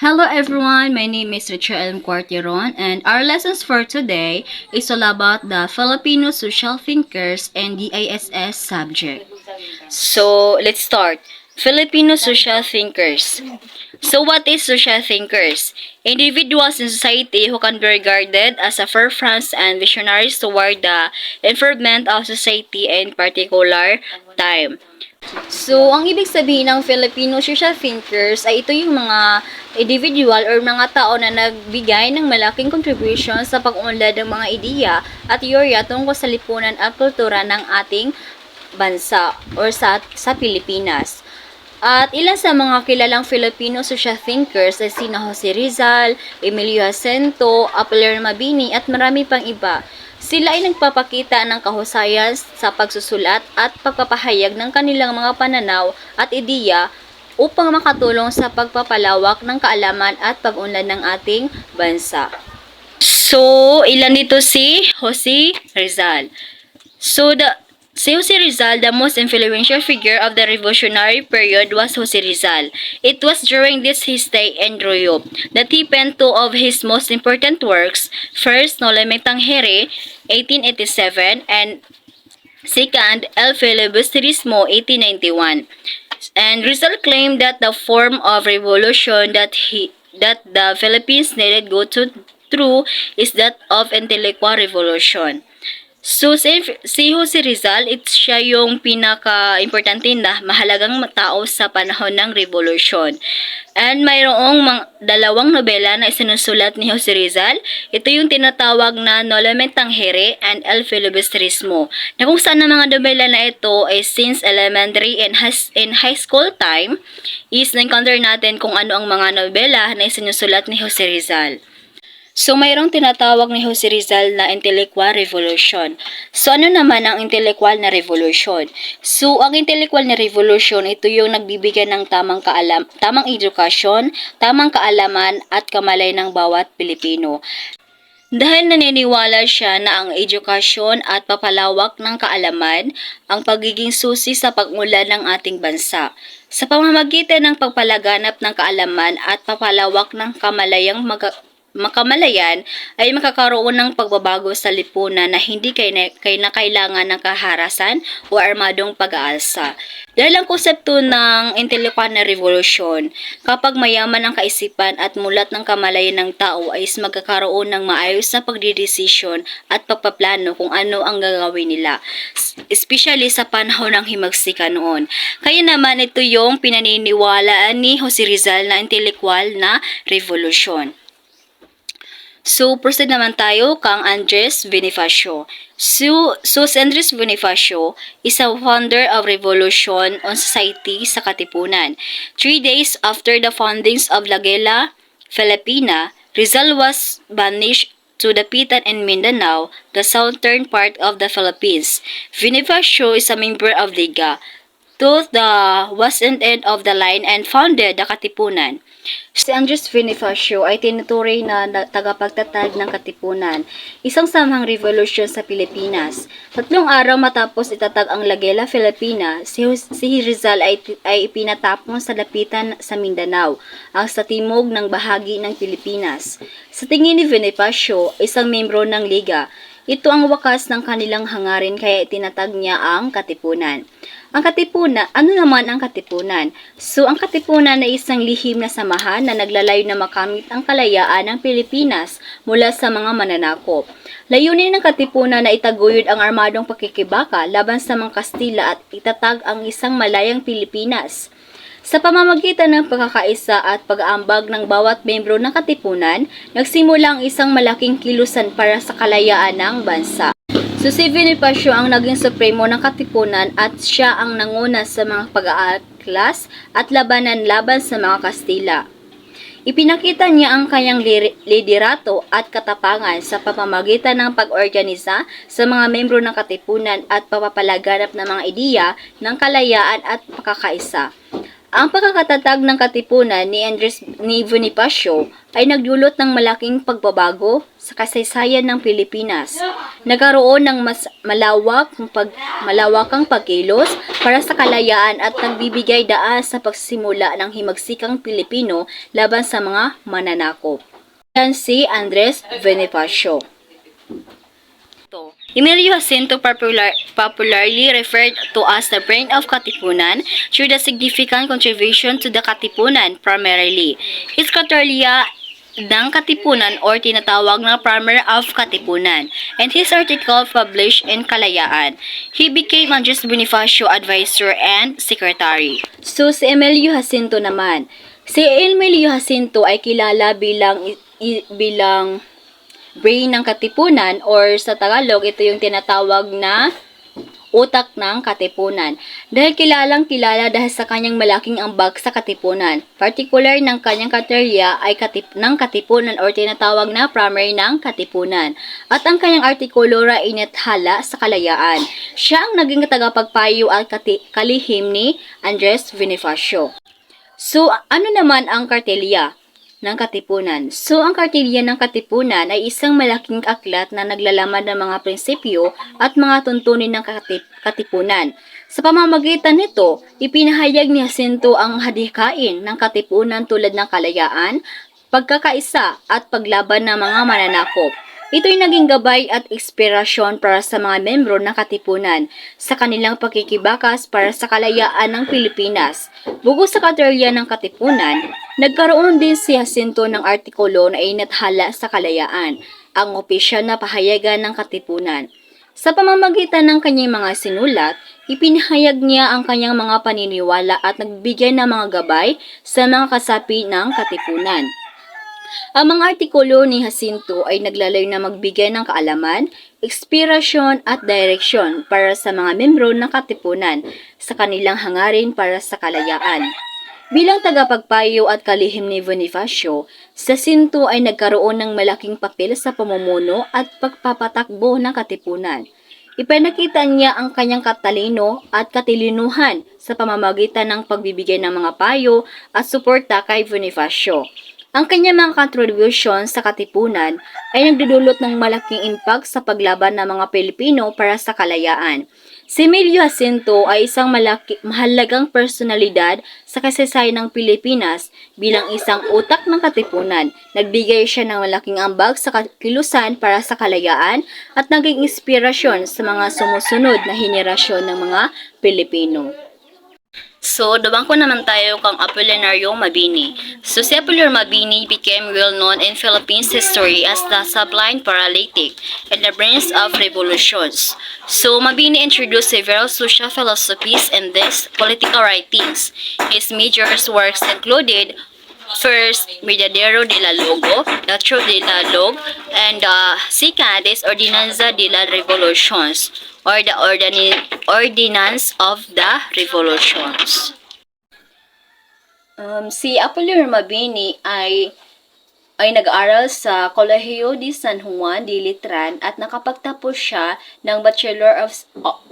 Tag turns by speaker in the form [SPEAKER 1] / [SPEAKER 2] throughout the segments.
[SPEAKER 1] Hello everyone, my name is Richard M. Quartiron and our lessons for today is all about the Filipino social thinkers and the ISS subject. So, let's start. Filipino social thinkers. So, what is social thinkers? Individuals in society who can be regarded as a forefront and visionaries toward the improvement of society in particular time. So, ang ibig sabihin ng Filipino social thinkers ay ito yung mga individual or mga tao na nagbigay ng malaking contribution sa pag-unlad ng mga ideya at teorya tungkol sa lipunan at kultura ng ating bansa or sa Pilipinas. At ilan sa mga kilalang Filipino social thinkers ay sina Jose Rizal, Emilio Jacinto, Apolinar Mabini at marami pang iba. Sila ay nagpapakita ng kahusayan sa pagsusulat at pagpapahayag ng kanilang mga pananaw at ideya upang makatulong sa pagpapalawak ng kaalaman at pag-unlad ng ating bansa. So, ilan dito si Jose Rizal. Si Jose Rizal, the most influential figure of the revolutionary period was Jose Rizal. It was during his stay in Ruyop that he penned two of his most important works. First, Nolemeng Tangere, 1887, and second, El Filibusterismo, 1891. And Rizal claimed that the form of revolution that the Philippines needed go through is that of intellectual revolution. So, si Jose Rizal, siya yung pinaka-importante na mahalagang tao sa panahon ng revolusyon. And mayroong dalawang nobela na isinusulat ni Jose Rizal. Ito yung tinatawag na Nolemeng Tangere and El Filibusterismo. Na kung saan ang mga nobela na ito ay since elementary and high school time is na-encounter natin kung ano ang mga nobela na isinusulat ni Jose Rizal. So, mayroong tinatawag ni Jose Rizal na intellectual revolution. So, ano naman ang intellectual na revolution? So, ang intellectual na revolution, ito yung nagbibigay ng tamang edukasyon, tamang kaalaman at kamalay ng bawat Pilipino. Dahil naniniwala siya na ang edukasyon at papalawak ng kaalaman ang pagiging susi sa pag-unlad ng ating bansa. Sa pamamagitan ng pagpalaganap ng kaalaman at papalawak ng makamalayan ay makakaroon ng pagbabago sa lipunan na hindi kailangan ng kaharasan o armadong pag-aalsa. Dahil ang konsepto ng intelektual na revolusyon, kapag mayaman ang kaisipan at mulat ng kamalayan ng tao ay magkakaroon ng maayos na pagdidesisyon at pagpaplano kung ano ang gagawin nila, especially sa panahon ng himagsikan noon. Kaya naman ito yung pinaniniwalaan ni Jose Rizal na intelektual na revolusyon. So, proceed naman tayo kang Andres Bonifacio. So si Andres Bonifacio is a founder of Revolution on Society sa Katipunan. 3 days after the foundings of La Guerra Filipina, Rizal was banished to Dapitan and Mindanao, the southern part of the Philippines. Bonifacio is a member of Liga to the western end of the line and founded the Katipunan. Si Andres Bonifacio ay tinuturing na tagapagtatag ng Katipunan, isang samahang revolusyon sa Pilipinas. 3 araw matapos itatag ang La Guerra Filipina, si Rizal ay ipinatapon sa Dapitan sa Mindanao, ang sa timog ng bahagi ng Pilipinas. Sa tingin ni Bonifacio, isang membro ng Liga, ito ang wakas ng kanilang hangarin kaya itinatag niya ang Katipunan. Ang Katipunan, ano naman ang Katipunan? So, ang Katipunan ay isang lihim na samahan na naglalayo na makamit ang kalayaan ng Pilipinas mula sa mga mananakop. Layunin ng Katipunan na itaguyod ang armadong pakikibaka laban sa mga Kastila at itatag ang isang malayang Pilipinas. Sa pamamagitan ng pagkakaisa at pag-aambag ng bawat membro ng Katipunan, nagsimula ang isang malaking kilusan para sa kalayaan ng bansa. So si Bonifacio ang naging supremo ng Katipunan at siya ang nanguna sa mga pag-aaklas at labanan laban sa mga Kastila. Ipinakita niya ang kanyang liderato at katapangan sa pamamagitan ng pag-organisa sa mga membro ng Katipunan at papapalaganap ng mga ideya ng kalayaan at pagkakaisa. Ang pagkakatatag ng Katipunan ni Bonifacio ay nagdulot ng malaking pagbabago sa kasaysayan ng Pilipinas. Nagkaroon ng mas malawakang pagkilos para sa kalayaan at nagbibigay daan sa pagsimula ng himagsikang Pilipino laban sa mga mananakop. Yan si Andres Bonifacio. Emilio Jacinto popularly referred to as the brain of Katipunan through the significant contribution to the Katipunan primarily. His Katorya ng Katipunan or tinatawag na Primer of Katipunan and his article published in Kalayaan. He became Andres Bonifacio advisor and secretary. So si Emilio Jacinto naman. Si Emilio Jacinto ay kilala bilang brain ng Katipunan or sa Tagalog ito yung tinatawag na utak ng Katipunan. Dahil kilala dahil sa kanyang malaking ambag sa Katipunan. Particular ng kanyang katerya ay ng Katipunan or tinatawag na primary ng Katipunan. At ang kanyang artikulo ay inethala sa Kalayaan. Siya ang naging tagapagpayo at kalihim ni Andres Bonifacio. So, ano naman ang kartelya ng Katipunan? So, ang kartelya ng Katipunan ay isang malaking aklat na naglalaman ng mga prinsipyo at mga tuntunin ng Katipunan. Sa pamamagitan nito, ipinahayag ni Jacinto ang hadikain ng Katipunan tulad ng kalayaan, pagkakaisa at paglaban ng mga mananakop. Ito'y naging gabay at inspirasyon para sa mga membro ng Katipunan sa kanilang pagkikibakas para sa kalayaan ng Pilipinas. Bukod sa katerya ng Katipunan, nagkaroon din si Jacinto ng artikulo na inathala sa Kalayaan, ang opisyal na pahayagan ng Katipunan. Sa pamamagitan ng kanyang mga sinulat, ipinahayag niya ang kanyang mga paniniwala at nagbigay ng mga gabay sa mga kasapi ng Katipunan. Ang mga artikulo ni Jacinto ay naglalayo na magbigay ng kaalaman, inspirasyon at direksyon para sa mga membro ng Katipunan sa kanilang hangarin para sa kalayaan. Bilang tagapagpayo at kalihim ni Bonifacio, Jacinto ay nagkaroon ng malaking papel sa pamumuno at pagpapatakbo ng Katipunan. Ipinakita niya ang kanyang katalino at katilinuhan sa pamamagitan ng pagbibigay ng mga payo at suporta kay Bonifacio. Ang kanyang mga contribution sa Katipunan ay nagdudulot ng malaking impact sa paglaban ng mga Pilipino para sa kalayaan. Si Emilio Jacinto ay isang mahalagang personalidad sa kasaysayan ng Pilipinas bilang isang utak ng Katipunan. Nagbigay siya ng malaking ambag sa kilusan para sa kalayaan at naging inspirasyon sa mga sumusunod na henerasyon ng mga Pilipino. So, dabangko naman tayo kang Apolinario Mabini. So, si Apolinario Mabini became well known in Philippines history as the sublime paralytic and the brains of revolutions. So, Mabini introduced several social philosophies in these political writings. His major works included first, Verdadero de la Logo, the Truth de la Log, and second is Ordinanza de la Revolutions, or the Ordinance of the Revolutions. Si Apolinario Mabini ay nag-aral sa Colegio de San Juan de Letran at nakapagtapos siya ng Bachelor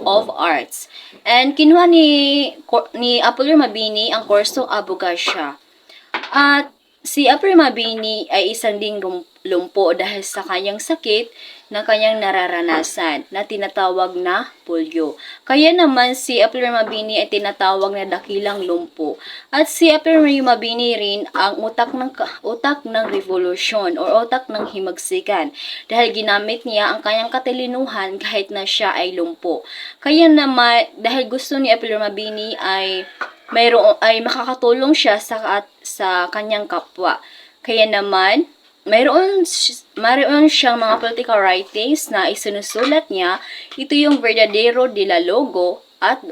[SPEAKER 1] of Arts. And kinuha ni Apolinario Mabini ang kursong abogasya. At si Apolinario Mabini ay isang ding lumpo dahil sa kanyang sakit na kanyang nararanasan na tinatawag na polio. Kaya naman si Apolinario Mabini ay tinatawag na dakilang lumpo. At si Apolinario Mabini rin ang utak ng revolusyon o utak ng himagsikan dahil ginamit niya ang kanyang katalinuhan kahit na siya ay lumpo. Kaya naman dahil gusto ni Apolinario Mabini ay makakatulong siya sa kanyang kapwa. Kaya naman mayroon siyang mga political writings na isinusulat niya. Ito yung Verdadero de la Logo at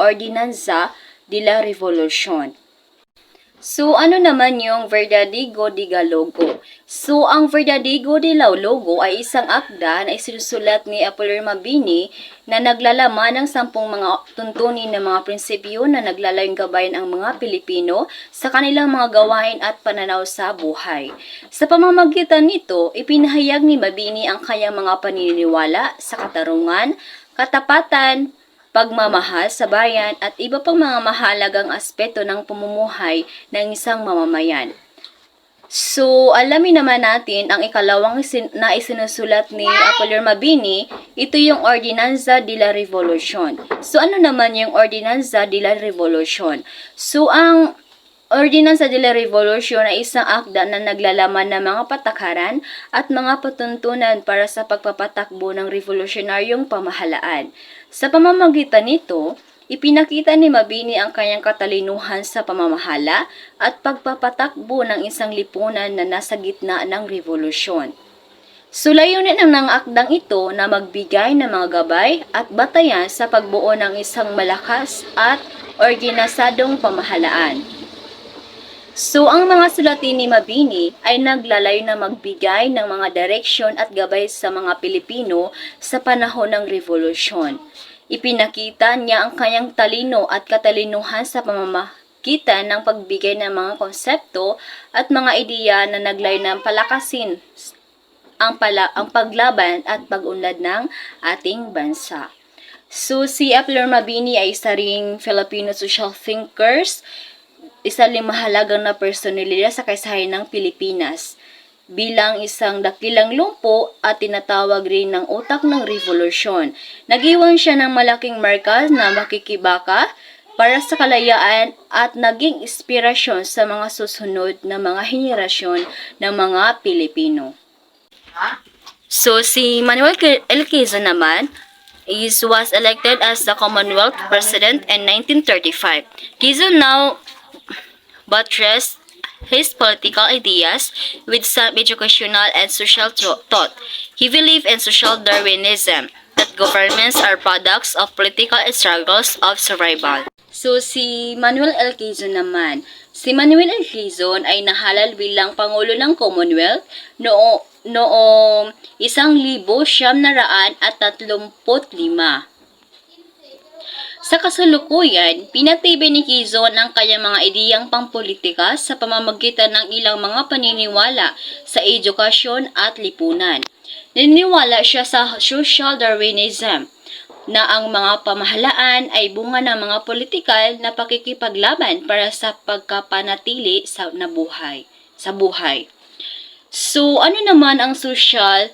[SPEAKER 1] Ordinanza de la Revolution. So, ano naman yung Verdadero de la Logo? So, ang Verdadero de la Logo ay isang akda na isinusulat ni Apolinario Mabini na naglalaman ng 10 mga tuntunin ng mga prinsipyo na naglalayong gabayan ang mga Pilipino sa kanilang mga gawain at pananaw sa buhay. Sa pamamagitan nito, ipinahayag ni Mabini ang kanyang mga paniniwala sa katarungan, katapatan, pagmamahal sa bayan at iba pang mga mahalagang aspeto ng pamumuhay ng isang mamamayan. So, alamin naman natin ang ikalawang na isinusulat ni Apollor Mabini, ito yung Ordinanza de la Revolucion. So, ano naman yung Ordinanza de la Revolucion? So, ang Ordinanza de la Revolucion ay isang akda na naglalaman ng mga patakaran at mga patuntunan para sa pagpapatakbo ng revolusyonaryong pamahalaan. Sa pamamagitan nito, ipinakita ni Mabini ang kanyang katalinuhan sa pamamahala at pagpapatakbo ng isang lipunan na nasa gitna ng revolusyon. Layunin ng akdang ito na magbigay ng mga gabay at batayan sa pagbuo ng isang malakas at organisadong pamahalaan. So, ang mga sulatin ni Mabini ay naglalayo na magbigay ng mga direksyon at gabay sa mga Pilipino sa panahon ng revolusyon. Ipinakita niya ang kanyang talino at katalinuhan sa pamamagitan ng pagbigay ng mga konsepto at mga ideya na naglayo ng palakasin ang paglaban at pag-unlad ng ating bansa. So, si Apollor Mabini ay isa ring Filipino social thinkers, isa ring mahalagang na personalidad sa kasaysayan ng Pilipinas. Bilang isang dakilang lumpo at tinatawag rin ng utak ng revolusyon. Nag-iwan siya ng malaking marka na makikibaka para sa kalayaan at naging inspirasyon sa mga susunod na mga henerasyon ng mga Pilipino. So, si Manuel L. Quezon naman was elected as the Commonwealth President in 1935. Quezon now buttressed his political ideas with some educational and social thought. He believed in social Darwinism, that governments are products of political struggles of survival. So, si Manuel L. Quezon naman. Si Manuel L. Quezon ay nahalal bilang Pangulo ng Commonwealth noong 1935. Sa kasalukuyan, pinatibay ni Quezon ang kanyang mga ideyang pampolitika sa pamamagitan ng ilang mga paniniwala sa edukasyon at lipunan. Naniniwala siya sa social Darwinism, na ang mga pamahalaan ay bunga ng mga politikal na pakikipaglaban para sa pagkapanatili sa buhay. So, ano naman ang social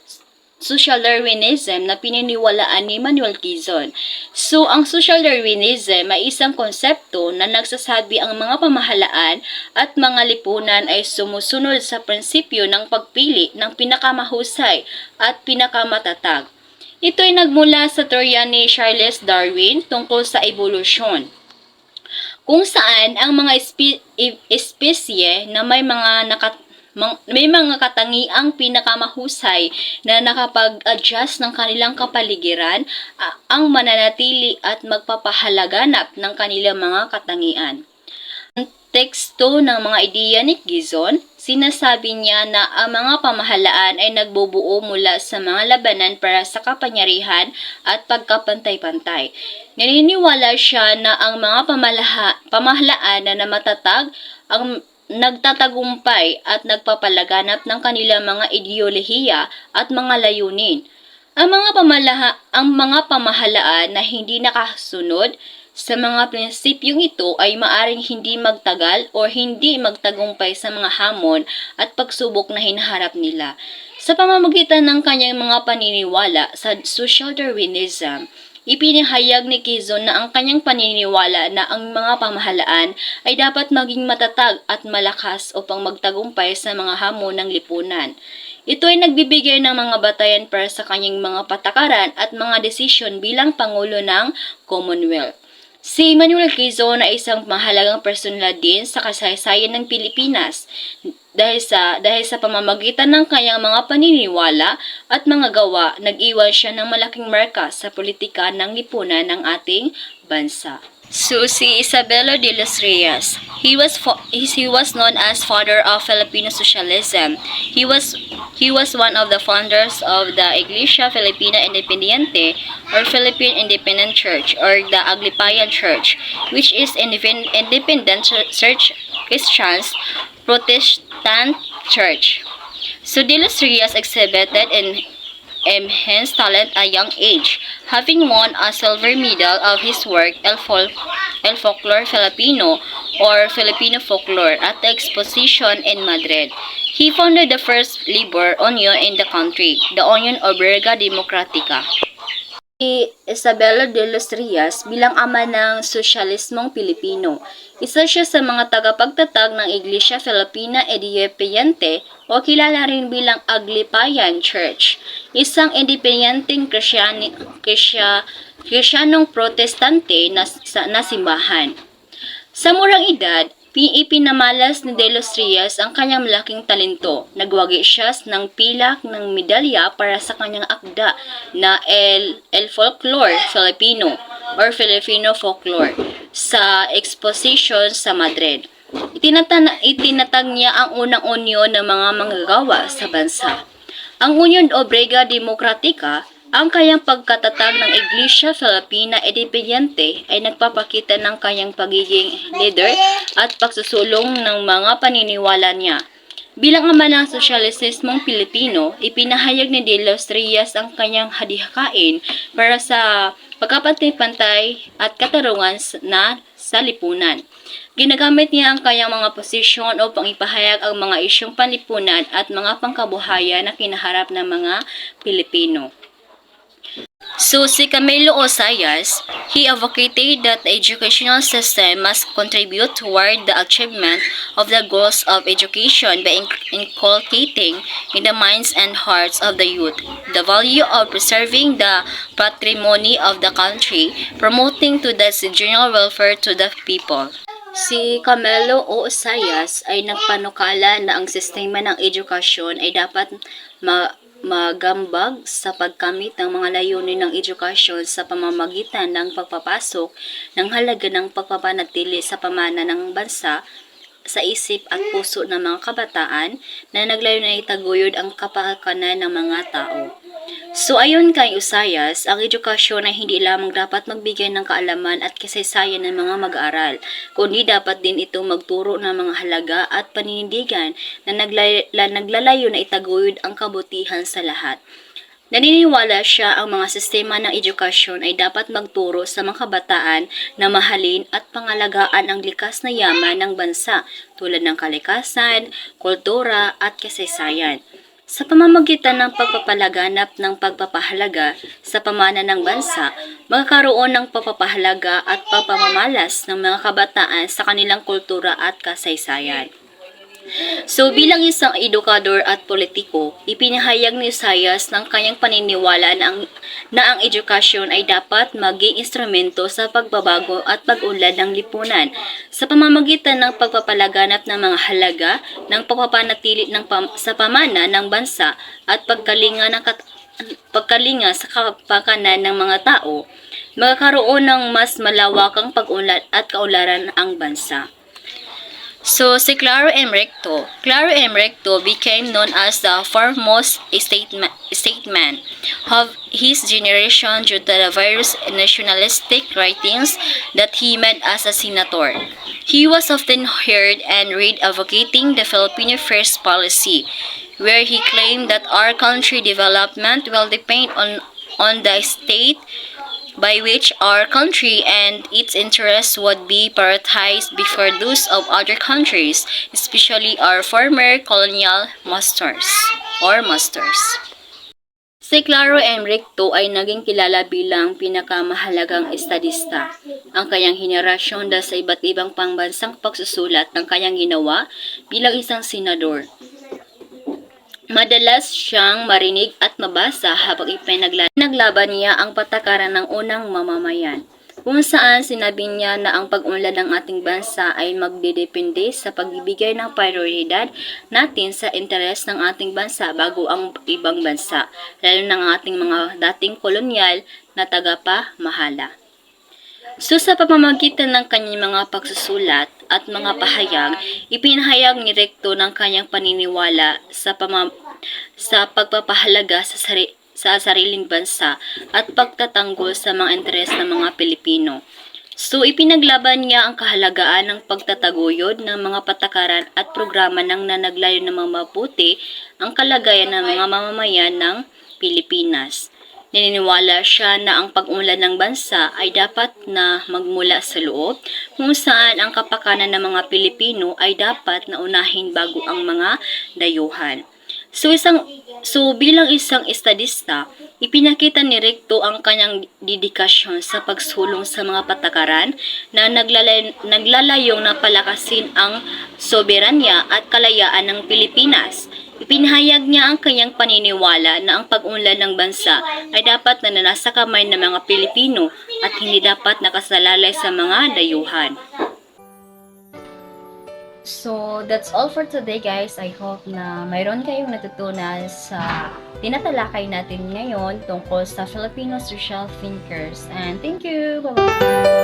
[SPEAKER 1] Darwinism na pininiwalaan ni Manuel Quezon? So, ang social Darwinism ay isang konsepto na nagsasabi ang mga pamahalaan at mga lipunan ay sumusunod sa prinsipyo ng pagpili ng pinakamahusay at pinakamatatag. Ito ay nagmula sa teorya ni Charles Darwin tungkol sa evolusyon, kung saan ang mga espesye na may mga katangiang pinakamahusay na nakapag-adjust ng kanilang kapaligiran ang mananatili at magpapahalaganap ng kanilang mga katangian. Ang teksto ng mga ideya ni Quezon, sinasabi niya na ang mga pamahalaan ay nagbubuo mula sa mga labanan para sa kapangyarihan at pagkapantay-pantay. Naniniwala siya na ang mga pamahalaan na matatag ang nagtatagumpay at nagpapalaganap ng kanilang mga ideolohiya at mga layunin. Ang mga pamahalaan na hindi nakasunod sa mga prinsipyong ito ay maaring hindi magtagal o hindi magtagumpay sa mga hamon at pagsubok na hinaharap nila. Sa pamamagitan ng kanyang mga paniniwala sa social Darwinism, ipinahayag ni Quezon na ang kanyang paniniwala na ang mga pamahalaan ay dapat maging matatag at malakas upang magtagumpay sa mga hamon ng lipunan. Ito ay nagbibigay ng mga batayan para sa kanyang mga patakaran at mga desisyon bilang Pangulo ng Commonwealth. Si Manuel Quezon ay isang mahalagang personalidad din sa kasaysayan ng Pilipinas dahil sa pamamagitan ng kanyang mga paniniwala at mga gawa, nag-iwan siya ng malaking marka sa politika ng lipunan ng ating bansa. So, si Isabelo de los Reyes, he was known as father of Filipino socialism. He was one of the founders of the Iglesia Filipina Independiente or Philippine Independent Church or the Aglipayan Church, which is independent church Christians Protestant church. So, de los Reyes exhibited in immense talent at a young age, having won a silver medal of his work El El Folklore Filipino or Filipino Folklore at the Exposition in Madrid. He founded the first labor union in the country, the Union Obrera Democratica. Si Isabela de los Rias bilang ama ng sosyalismong Pilipino. Isa siya sa mga tagapagtatag ng Iglesia Filipina Independiente o kilala rin bilang Aglipayan Church, isang independenteng Krisyanong protestante na simbahan. Sa murang edad, ipinamalas ni De Los Rios ang kanyang malaking talento. Nagwagi siya ng pilak ng medalya para sa kanyang akda na El Folklore Filipino or Filipino Folklore sa exposition sa Madrid. Itinatag niya ang unang unyon ng mga manggagawa sa bansa. Ang Union Obrera Democratica, ang kanyang pagkatatag ng Iglesia Filipina Independiente ay nagpapakita ng kanyang pagiging leader at pagsusulong ng mga paniniwala niya. Bilang ama ng sosyalismong Pilipino, ipinahayag ni De Los Rios ang kanyang hadihakain para sa pagkapantay-pantay at katarungan sa lipunan. Ginagamit niya ang kanyang mga posisyon upang ipahayag ang mga isyong panlipunan at mga pangkabuhayan na kinaharap ng mga Pilipino. So, si Camilo Osayas, he advocated that the educational system must contribute toward the achievement of the goals of education by inculcating in the minds and hearts of the youth the value of preserving the patrimony of the country, promoting to the general welfare to the people. Si Camilo Osayas ay nagpanukala na ang sistema ng edukasyon ay dapat magambag sa pagkamit ng mga layunin ng edukasyon sa pamamagitan ng pagpapasok ng halaga ng pagpapanatili sa pamana ng bansa sa isip at puso ng mga kabataan na naglayon na itaguyod ang kapakanan ng mga tao. So ayon kay Usayas, ang edukasyon ay hindi lamang dapat magbigay ng kaalaman at kasaysayan ng mga mag-aaral, kundi dapat din ito magturo ng mga halaga at paninindigan na naglalayo na itaguyod ang kabutihan sa lahat. Naniniwala siya ang mga sistema ng edukasyon ay dapat magturo sa mga kabataan na mahalin at pangalagaan ang likas na yaman ng bansa tulad ng kalikasan, kultura at kasaysayan. Sa pamamagitan ng pagpapalaganap ng pagpapahalaga sa pamana ng bansa, magkakaroon ng pagpapahalaga at pagpapamalas ng mga kabataan sa kanilang kultura at kasaysayan. So bilang isang edukador at politiko, ipinahayag ni Usayas ng kanyang paniniwala na ang edukasyon ay dapat maging instrumento sa pagbabago at pag-unlad ng lipunan sa pamamagitan ng pagpapalaganap ng mga halaga ng pagpapanatili sa pamana ng bansa at pagkalinga sa kapakanan ng mga tao, magkakaroon ng mas malawakang pag-unlad at kaunlaran ang bansa. So, si Claro M. Recto became known as the foremost statesman of his generation due to the various nationalistic writings that he made as a senator. He was often heard and read advocating the Filipino First policy, where he claimed that our country development will depend on the state by which our country and its interests would be prioritized before those of other countries, especially our former colonial masters. Si Claro M. Recto ay naging kilala bilang pinakamahalagang estadista. Ang kanyang henerasyon dahil sa iba't ibang pangbansang pagsusulat ng kanyang ginawa bilang isang senador. Madalas siyang marinig at mabasa habang ipinaglaban niya ang patakaran ng unang mamamayan, kung saan sinabi niya na ang pag-unlad ng ating bansa ay magdedepende sa pagbibigay ng prioridad natin sa interes ng ating bansa bago ang ibang bansa, lalo ng ating mga dating kolonyal na tagapamahala. So sa pamamagitan ng kanyang mga pagsusulat at mga pahayag, ipinahayag ni Recto ng kanyang paniniwala sa pagpapahalaga sa sariling bansa at pagtatanggol sa mga interes ng mga Pilipino. So ipinaglaban niya ang kahalagaan ng pagtataguyod ng mga patakaran at programa ng nanaglayo na mapabuti ang kalagayan ng mga mamamayan ng Pilipinas. Naniniwala siya na ang pag-unlad ng bansa ay dapat na magmula sa loob, kung saan ang kapakanan ng mga Pilipino ay dapat na unahin bago ang mga dayuhan. So bilang isang estadista, ipinakita ni Recto ang kanyang dedikasyon sa pagsulong sa mga patakaran na naglalayong na palakasin ang soberanya at kalayaan ng Pilipinas. Ipinahayag niya ang kanyang paniniwala na ang pag-unlad ng bansa ay dapat na nasa kamay ng mga Pilipino at hindi dapat nakasalalay sa mga dayuhan. So, that's all for today, guys. I hope na mayroon kayong natutunan sa tinatalakay natin ngayon tungkol sa Filipino social thinkers. And thank you! Bye-bye!